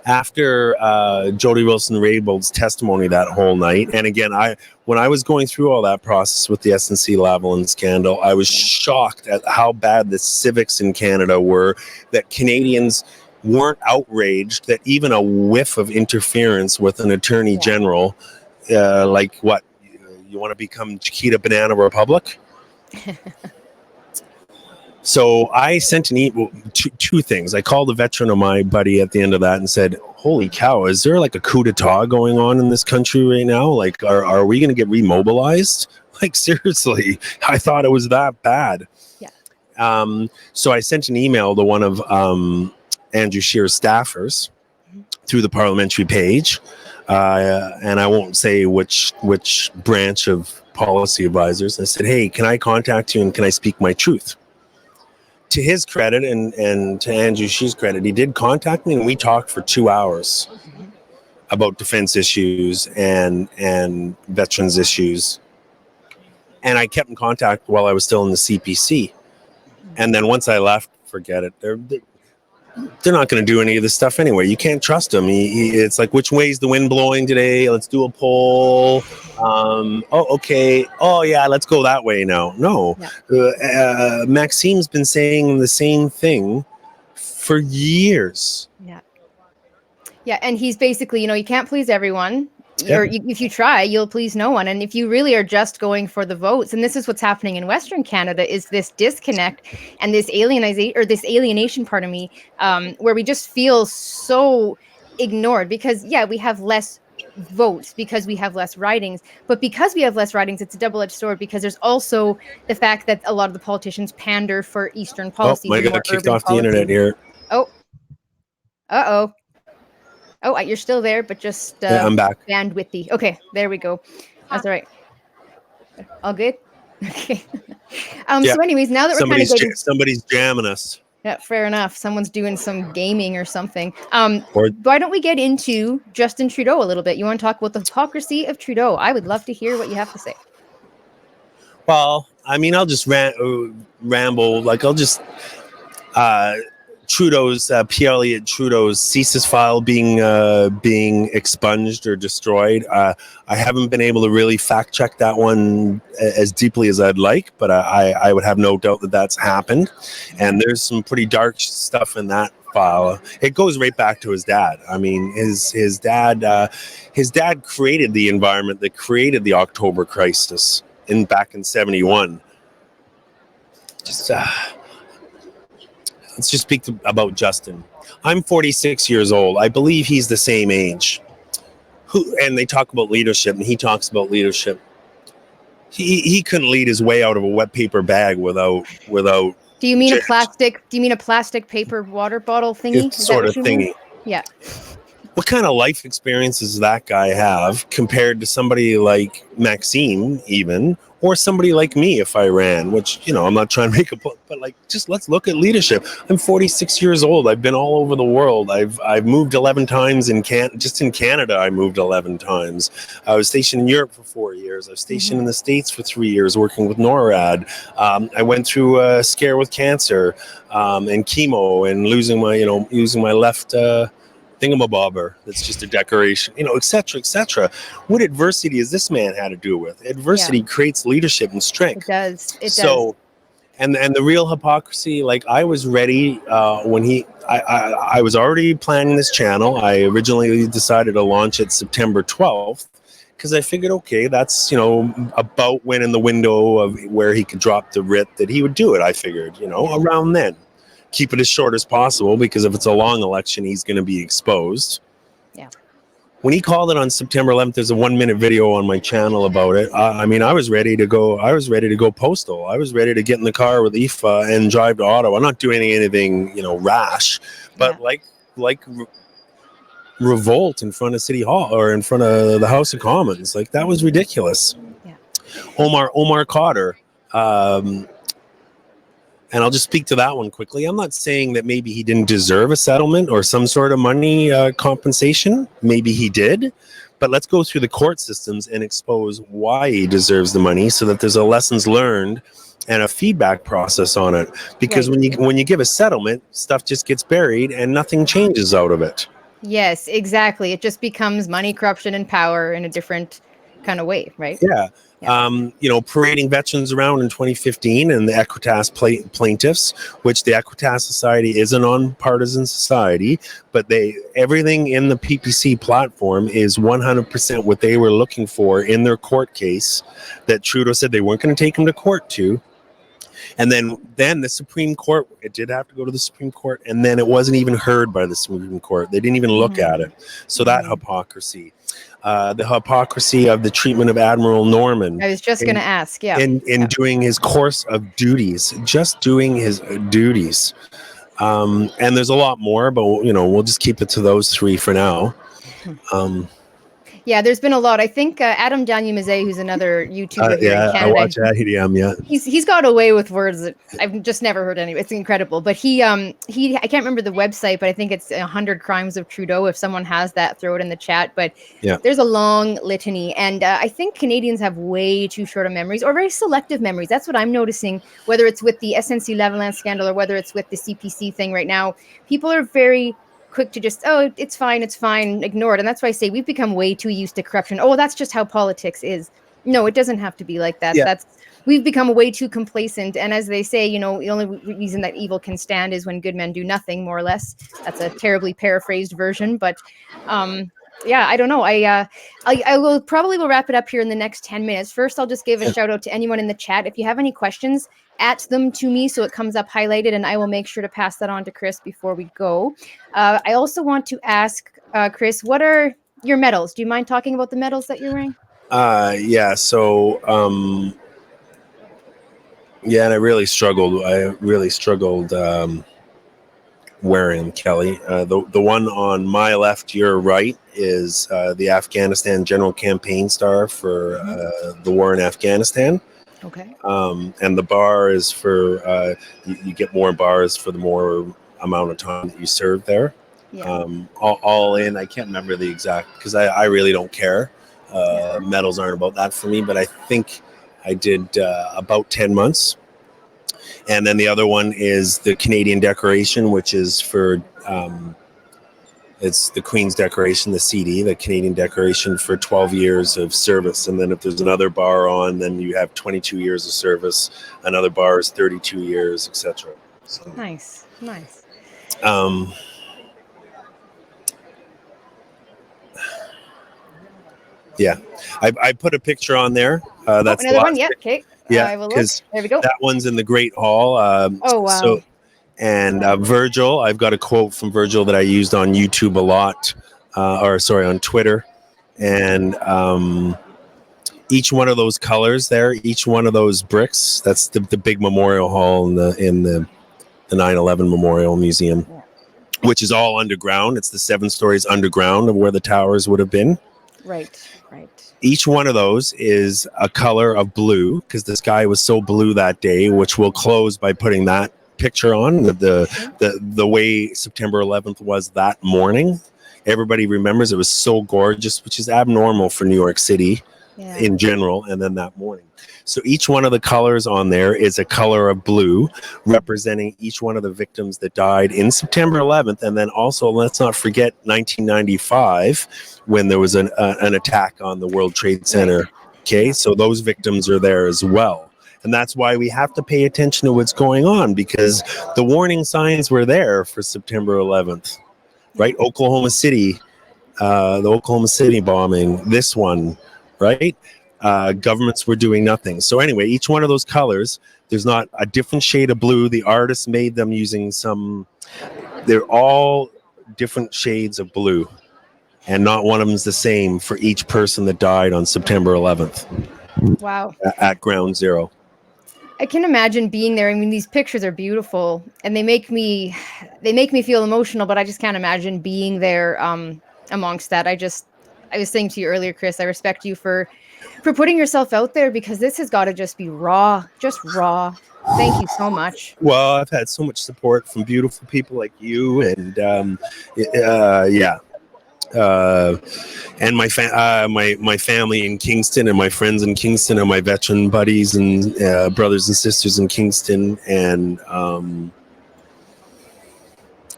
After Jody Wilson-Raybould's testimony that whole night, and again, when I was going through all that process with the SNC-Lavalin scandal, I was shocked at how bad the civics in Canada were, that Canadians weren't outraged that even a whiff of interference with an attorney general, like what, you want to become Chiquita Banana Republic? So I sent an email, two things. I called a veteran of my buddy at the end of that and said, holy cow, is there like a coup d'etat going on in this country right now? Like, are we going to get remobilized? Like, seriously, I thought it was that bad. Yeah. So I sent an email to one of Andrew Scheer's staffers through the parliamentary page. And I won't say which branch of policy advisors. I said, hey, can I contact you and can I speak my truth? To his credit and to Andrew Scheer's credit, he did contact me and we talked for 2 hours about defense issues and veterans issues. And I kept in contact while I was still in the CPC. And then once I left, forget it. They're not going to do any of this stuff anyway. You can't trust them. It's like, which way's the wind blowing today? Let's do a poll. Okay. Oh, yeah, let's go that way now. No. Yeah. Maxime's been saying the same thing for years. Yeah. Yeah, and he's basically, you can't please everyone. Or if you try, you'll please no one. And if you really are just going for the votes, and this is what's happening in Western Canada, is this disconnect and this alienation, pardon me, where we just feel so ignored because, we have less votes because we have less ridings. But because we have less ridings, it's a double-edged sword because there's also the fact that a lot of the politicians pander for Eastern policies. Oh, I got kicked off the internet here. Oh. Uh-oh. Oh, you're still there, but just I'm back. Bandwidthy. Okay, there we go. That's all right. All good? Okay. So anyways, now that we're kind of getting... Somebody's jamming us. Yeah, fair enough. Someone's doing some gaming or something. Why don't we get into Justin Trudeau a little bit? You want to talk about the hypocrisy of Trudeau? I would love to hear what you have to say. Well, I mean, I'll just ramble. Like, I'll just... Trudeau's Pierre Elliott Trudeau's CSIS file being expunged or destroyed. I haven't been able to really fact check that one as deeply as I'd like, but I would have no doubt that that's happened. And there's some pretty dark stuff in that file. It goes right back to his dad. I mean, his dad created the environment that created the October crisis back in 71. Let's just speak about Justin. I'm 46 years old. I believe he's the same age. And they talk about leadership, and he talks about leadership. He couldn't lead his way out of a wet paper bag without. Do you mean a plastic? Do you mean a plastic paper water bottle thingy? Sort of thingy. Yeah. What kind of life experiences does that guy have compared to somebody like Maxime, even? Or somebody like me if I ran, which, I'm not trying to make a point, but just let's look at leadership. I'm 46 years old. I've been all over the world. I've moved 11 times just in Canada. I moved 11 times. I was stationed in Europe for 4 years. I was stationed in the States for 3 years working with NORAD. I went through a scare with cancer and chemo and losing my left thingamabobber that's just a decoration, et cetera, et cetera. What adversity has this man had to do with? Adversity creates leadership and strength. It does. And the real hypocrisy, like, I was ready when I was already planning this channel. I originally decided to launch it September 12th because I figured, okay, that's, about when in the window of where he could drop the writ that he would do it. I figured, around then. Keep it as short as possible because if it's a long election, he's going to be exposed. Yeah. When he called it on September 11th, there's a 1-minute video on my channel about it. I mean, I was ready to go. I was ready to go postal. I was ready to get in the car with Aoife and drive to Ottawa. I'm not doing anything, rash, but revolt in front of City Hall or in front of the House of Commons. Like, that was ridiculous. Yeah. Omar Cotter. And I'll just speak to that one quickly. I'm not saying that maybe he didn't deserve a settlement or some sort of money compensation. Maybe he did. But let's go through the court systems and expose why he deserves the money so that there's a lessons learned and a feedback process on it. Because when you give a settlement, stuff just gets buried and nothing changes out of it. Yes, exactly. It just becomes money, corruption, and power in a different kind of way, right? Yeah. Parading veterans around in 2015 and the Equitas plaintiffs, which the Equitas Society is a non-partisan society, but everything in the PPC platform is 100% what they were looking for in their court case that Trudeau said they weren't going to take him to court to. And then the Supreme Court, it did have to go to the Supreme Court, and then it wasn't even heard by the Supreme Court. They didn't even look at it. So that hypocrisy. The hypocrisy of the treatment of Admiral Norman. I was just going to ask, in doing his course of duties, just doing his duties. And there's a lot more, but we'll just keep it to those three for now. Yeah, there's been a lot. I think Adam Daniel-Mizet, who's another YouTuber here in Canada. I watch Adam, yeah. He's got away with words that I've just never heard anyway. It's incredible. But he I can't remember the website, but I think it's 100 Crimes of Trudeau. If someone has that, throw it in the chat. But there's a long litany. And I think Canadians have way too short of memories, or very selective memories. That's what I'm noticing, whether it's with the SNC-Lavalin scandal or whether it's with the CPC thing right now. People are very quick to just, it's fine, ignore it. And that's why I say we've become way too used to corruption. Oh, that's just how politics is. No, it doesn't have to be like that. Yeah. We've become way too complacent. And as they say, the only reason that evil can stand is when good men do nothing, more or less. That's a terribly paraphrased version. But I don't know. I will probably wrap it up here in the next 10 minutes. First, I'll just give a shout out to anyone in the chat. If you have any questions, at them to me so it comes up highlighted, and I will make sure to pass that on to Chris before we go. I also want to ask, Chris, what are your medals? Do you mind talking about the medals that you're wearing? So and I really struggled wearing Kelly. The one on my left, your right, is the Afghanistan General Campaign Star for the war in Afghanistan. Okay. And the bar is for you get more bars for the more amount of time that you serve there. Yeah. All in, I can't remember the exact, because I really don't care. Medals aren't about that for me, but I think I did about 10 months. And then the other one is the Canadian Decoration, which is for it's the Queen's Decoration, the CD, the Canadian Decoration, for 12 years of service. And then if there's another bar on, then you have 22 years of service. Another bar is 32 years, etc. So, nice. I put a picture on there. That's another one. Yeah. Okay. Yeah, because there we go. That one's in the Great Hall. Oh wow. Virgil, I've got a quote from Virgil that I used on YouTube a lot, on Twitter. And each one of those colors there, each one of those bricks, that's the big memorial hall in the 9/11 Memorial Museum, which is all underground. It's the 7 stories underground of where the towers would have been. Right. Each one of those is a color of blue, because the sky was so blue that day, which we'll close by putting that picture on the way September 11th was that morning. Everybody remembers it was so gorgeous, which is abnormal for New York City in general, and then that morning. So each one of the colors on there is a color of blue, representing each one of the victims that died in September 11th. And then also, let's not forget 1995, when there was an attack on the World Trade Center. Okay, so those victims are there as well. And that's why we have to pay attention to what's going on, because the warning signs were there for September 11th, right? Oklahoma City, the Oklahoma City bombing, this one, right? Governments were doing nothing. So anyway, each one of those colors, there's not a different shade of blue. The artist made them using they're all different shades of blue. and not one of them is the same for each person that died on September 11th Wow. at Ground Zero. I can imagine being there. I mean, these pictures are beautiful and they make me feel emotional, but I just can't imagine being there amongst that. I was saying to you earlier, Chris, I respect you for putting yourself out there, because this has got to just be raw, just raw. Thank you so much. Well, I've had so much support from beautiful people like you, and and my family in Kingston, and my friends in Kingston, and my veteran buddies and brothers and sisters in Kingston, and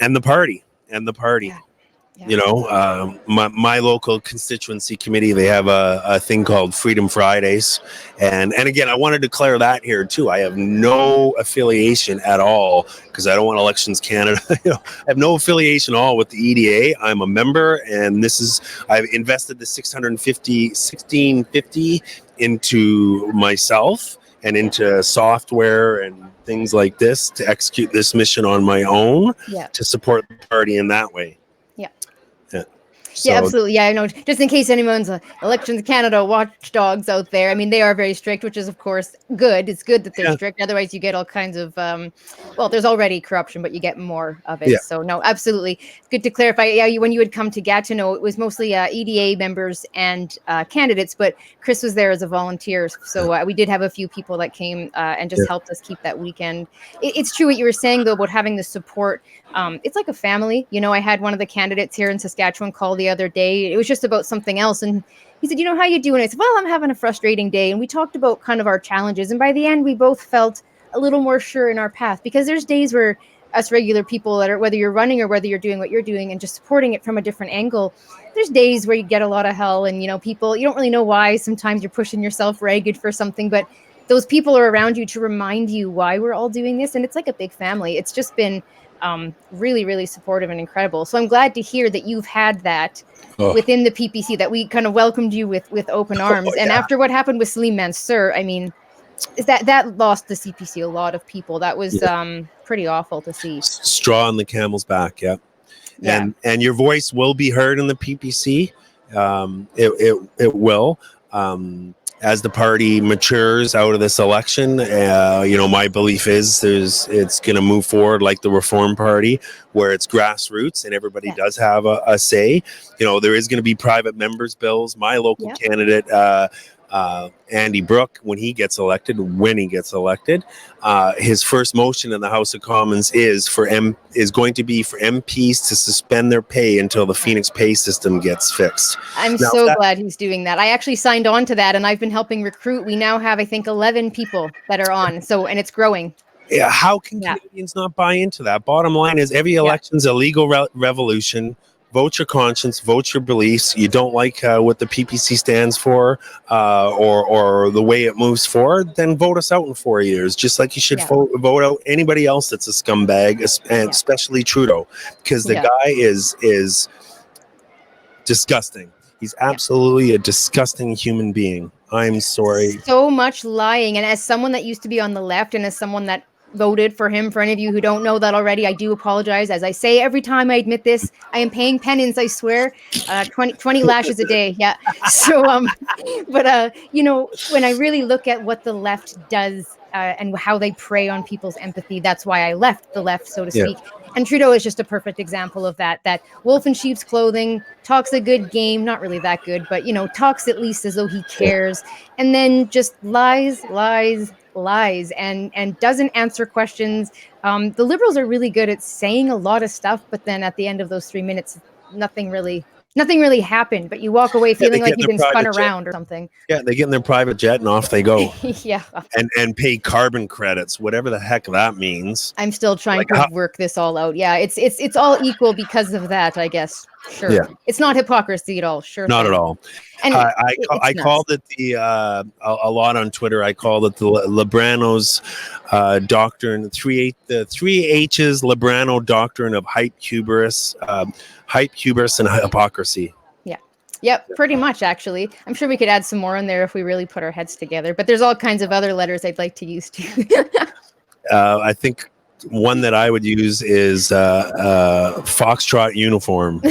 the party. Yeah. Yeah. You know, my local constituency committee, they have a thing called Freedom Fridays, and again, I want to declare that here too. I have no affiliation at all, because I don't want Elections Canada. You know, I have no affiliation at all with the EDA. I'm a member, and I've invested the $1650 into myself and into software and things like this to execute this mission on my own, to support the party in that way. So, yeah, absolutely. Yeah, I know. Just in case anyone's Elections Canada watchdogs out there, I mean, they are very strict, which is, of course, good. It's good that they're strict. Otherwise, you get all kinds of, well, there's already corruption, but you get more of it. Yeah. So, no, absolutely. Good to clarify. Yeah, when you had come to Gatineau, it was mostly EDA members and candidates, but Chris was there as a volunteer. So we did have a few people that came and just helped us keep that weekend. It's true what you were saying, though, about having the support. It's like a family. You know, I had one of the candidates here in Saskatchewan call the other day. It was just about something else. And he said, you know, how you doing? I said, well, I'm having a frustrating day. And we talked about kind of our challenges. And by the end, we both felt a little more sure in our path, because there's days where us regular people that are, whether you're running or whether you're doing what you're doing and just supporting it from a different angle, there's days where you get a lot of hell and, you know, people, you don't really know why. Sometimes you're pushing yourself ragged for something, but those people are around you to remind you why we're all doing this. And it's like a big family. It's just been really, really supportive and incredible. So I'm glad to hear that you've had that within the PPC, that we kind of welcomed you with open arms. And after what happened with Salim Mansur, I mean, is that lost the CPC a lot of people. That was pretty awful to see. Straw on the camel's back. And your voice will be heard in the PPC. It will. As the party matures out of this election, you know, my belief is it's going to move forward like the Reform Party, where it's grassroots and everybody does have a say. You know, there is going to be private members' bills. My local candidate, Andy Brooke, when he gets elected, his first motion in the House of Commons is going to be for MPs to suspend their pay until the Phoenix pay system gets fixed. I'm so glad he's doing that. I actually signed on to that, and I've been helping recruit. We now have, I think, 11 people that are on. So, and it's growing. Yeah, how can Canadians not buy into that? Bottom line is, every election's a legal revolution. Vote your conscience, vote your beliefs. You don't like what the PPC stands for, or the way it moves forward, then vote us out in 4 years, just like you should vote out anybody else that's a scumbag, and especially Trudeau, because the guy is disgusting. He's absolutely a disgusting human being. I'm sorry. So much lying. And as someone that used to be on the left, and as someone that voted for him, for any of you who don't know that already, I do apologize. As I say every time I admit this, I am paying penance, I swear. 20 lashes a day. Yeah. So but you know, when I really look at what the left does and how they prey on people's empathy, that's why I left the left, so to speak. And Trudeau is just a perfect example of that wolf in sheep's clothing, talks a good game, not really that good, but, you know, talks at least as though he cares, and then just lies, and doesn't answer questions. The Liberals are really good at saying a lot of stuff, but then at the end of those 3 minutes, nothing really happened, but you walk away feeling like you've been spun around or something. Yeah, they get in their private jet and off they go. And pay carbon credits, whatever the heck that means. I'm still trying to work this all out. Yeah, it's all equal because of that, I guess. Sure. Yeah. It's not hypocrisy at all. Sure. Not at all. And I called it a lot on Twitter. I called it the Lebrano's doctrine, the three H's Lebrano doctrine of hype, hubris, and hypocrisy. Yep, pretty much, actually. I'm sure we could add some more in there if we really put our heads together. But there's all kinds of other letters I'd like to use too. I think one that I would use is Foxtrot uniform.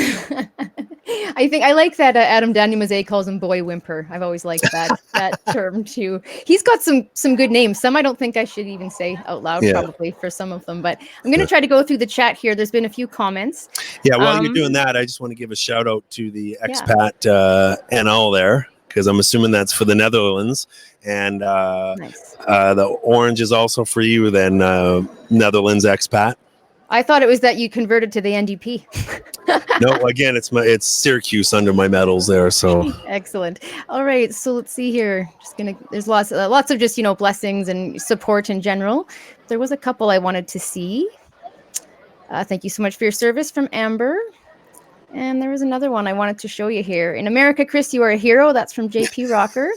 I think I like that Adam Daniel Mazet calls him Boy Whimper. I've always liked that term too. He's got some good names. Some I don't think I should even say out loud, Yeah. probably for some of them. But I'm going to try to go through the chat here. There's been a few comments. Yeah, while you're doing that, I just want to give a shout out to the Yeah. expat NL there, because I'm assuming that's for the Netherlands. And Nice. the orange is also for you, then Netherlands expat. I thought it was that you converted to the NDP. No, again, it's Syracuse under my medals there. So Excellent. All right, so let's see here. There's lots of just blessings and support in general. There was a couple I wanted to see. Thank you so much for your service from Amber. And there was another one I wanted to show you here. In America, Chris, you are a hero. That's from JP Rocker.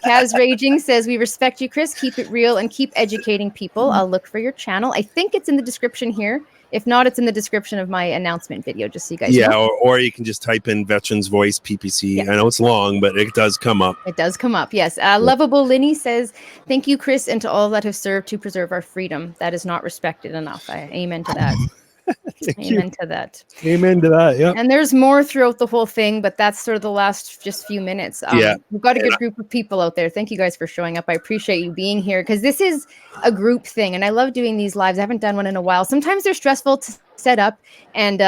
Kaz Raging says, we respect you, Chris. Keep it real and keep educating people. I'll look for your channel. I think it's in the description here. If not, it's in the description of my announcement video, just so you guys know. Or you can just type in Veterans Voice PPC. Yeah. I know it's long, but it does come up. It does come up, yes. Lovable Linny says, thank you, Chris, and to all that have served to preserve our freedom. That is not respected enough. Amen to that. Amen to that. Amen to that, yeah. And there's more throughout the whole thing, but that's sort of the last just few minutes. We've got a good group of people out there. Thank you guys for showing up. I appreciate you being here because this is a group thing, and I love doing these lives. I haven't done one in a while. Sometimes they're stressful to set up, and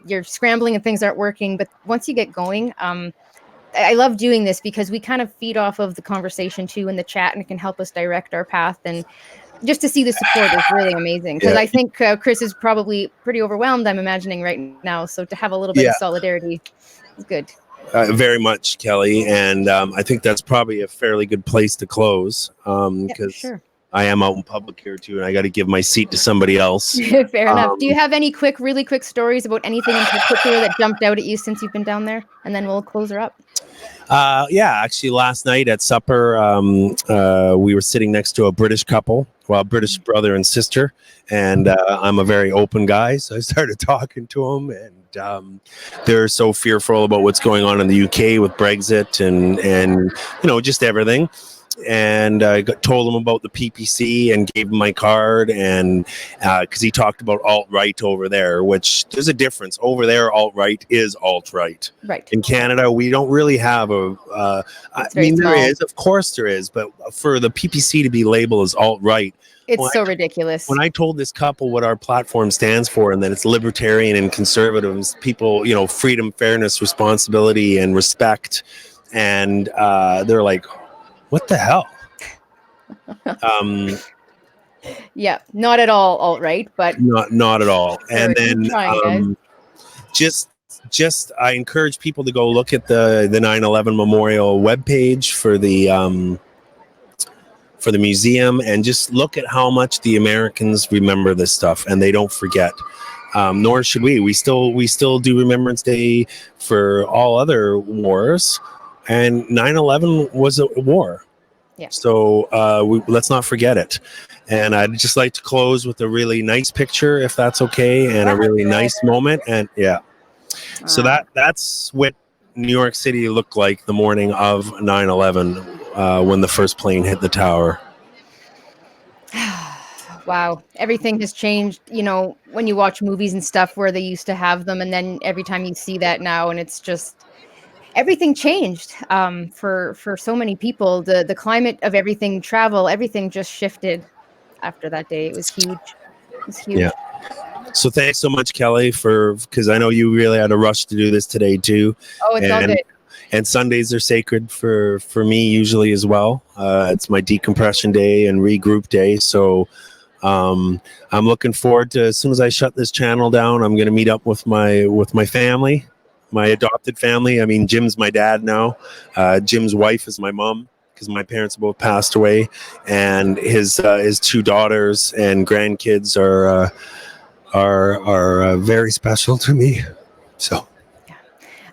you're scrambling and things aren't working. But once you get going, I love doing this because we kind of feed off of the conversation too in the chat, and it can help us direct our path. And just to see the support is really amazing because I think Chris is probably pretty overwhelmed, I'm imagining right now. So to have a little bit of solidarity is good. Very much, Kelly. And I think that's probably a fairly good place to close because I am out in public here too, and I got to give my seat to somebody else. Fair enough. Do you have any really quick stories about anything in particular that jumped out at you since you've been down there? And then we'll close her up. Actually last night at supper, we were sitting next to a British couple, British brother and sister. And I'm a very open guy. So I started talking to them, and they're so fearful about what's going on in the UK with Brexit and just everything. And I told him about the PPC and gave him my card, and because he talked about alt-right over there, which there's a difference. Over there, alt-right is alt-right. Right. In Canada, we don't really have I mean, small. There is, of course there is, but for the PPC to be labeled as alt-right, it's so ridiculous. When I told this couple what our platform stands for and that it's libertarian and conservatives, people, freedom, fairness, responsibility, and respect, and they're like, what the hell? Yeah, not at all alt-right, but not at all. And then just I encourage people to go look at the 9/11 Memorial webpage for the museum, and just look at how much the Americans remember this stuff, and they don't forget. Nor should we. We still do Remembrance Day for all other wars. And 9/11 was a war. Yeah. So let's not forget it. And I'd just like to close with a really nice picture, if that's okay, and a really nice moment. And so that's what New York City looked like the morning of 9/11 when the first plane hit the tower. Wow. Everything has changed, when you watch movies and stuff where they used to have them, and then every time you see that now, and it's just... everything changed for so many people. The climate of everything, travel, everything just shifted after that day. It was huge. Yeah. So thanks so much, Kelly, because I know you really had a rush to do this today too. Oh, it's all good. And Sundays are sacred for me usually as well. It's my decompression day and regroup day. So I'm looking forward to, as soon as I shut this channel down, I'm going to meet up with my family. My adopted family. I mean, Jim's my dad now. Jim's wife is my mom because my parents both passed away, and his two daughters and grandkids are very special to me. So,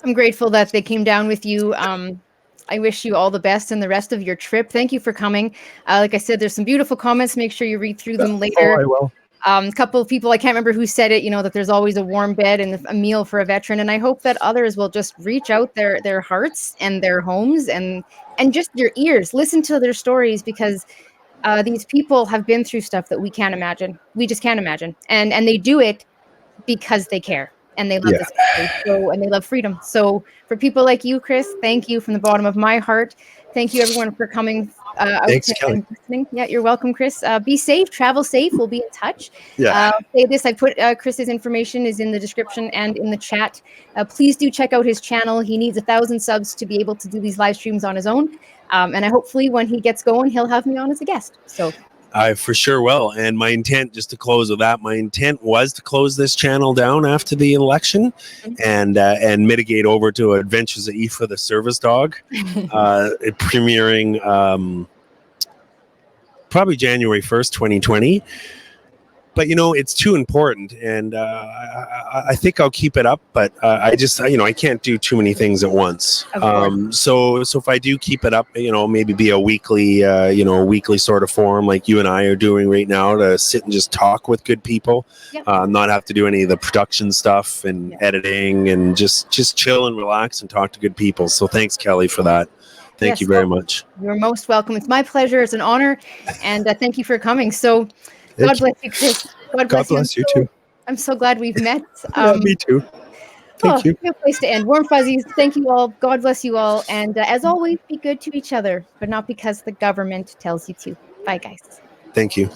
I'm grateful that they came down with you. I wish you all the best in the rest of your trip. Thank you for coming. Like I said, there's some beautiful comments. Make sure you read through them later. Oh, I will. A couple of people, I can't remember who said it, that there's always a warm bed and a meal for a veteran. And I hope that others will just reach out their hearts and their homes and just your ears. Listen to their stories, because these people have been through stuff that we can't imagine. We just can't imagine. And they do it because they care. and they love Yeah. this country. So, and they love freedom. So for people like you, Chris, thank you from the bottom of my heart. Thank you everyone for coming out Thanks, Kelly. and listening. Yeah, you're welcome, Chris. Be safe, travel safe. We'll be in touch. Yeah. I'll say this, I put Chris's information is in the description and in the chat. Please do check out his channel. He needs 1,000 subs to be able to do these live streams on his own. And I hopefully when he gets going, he'll have me on as a guest. So I for sure will. And my intent, just to close with that, my intent was to close this channel down after the election and mitigate over to Adventures of Aoife the Service Dog, premiering probably January 1st, 2020. But, you know, it's too important, and I think I'll keep it up, but I just, you know, I can't do too many things at once. So if I do keep it up, you know, maybe be a weekly, weekly sort of forum like you and I are doing right now, to sit and just talk with good people, not have to do any of the production stuff and editing, and just chill and relax and talk to good people. So thanks, Kelly, for that. Thank you very much. You're most welcome. It's my pleasure. It's an honor. And thank you for coming. So God bless you, Chris. God bless you too. I'm so glad we've met. Yeah, me too. Thank you. No place to end. Warm fuzzies. Thank you all. God bless you all. And as always, be good to each other, but not because the government tells you to. Bye, guys. Thank you.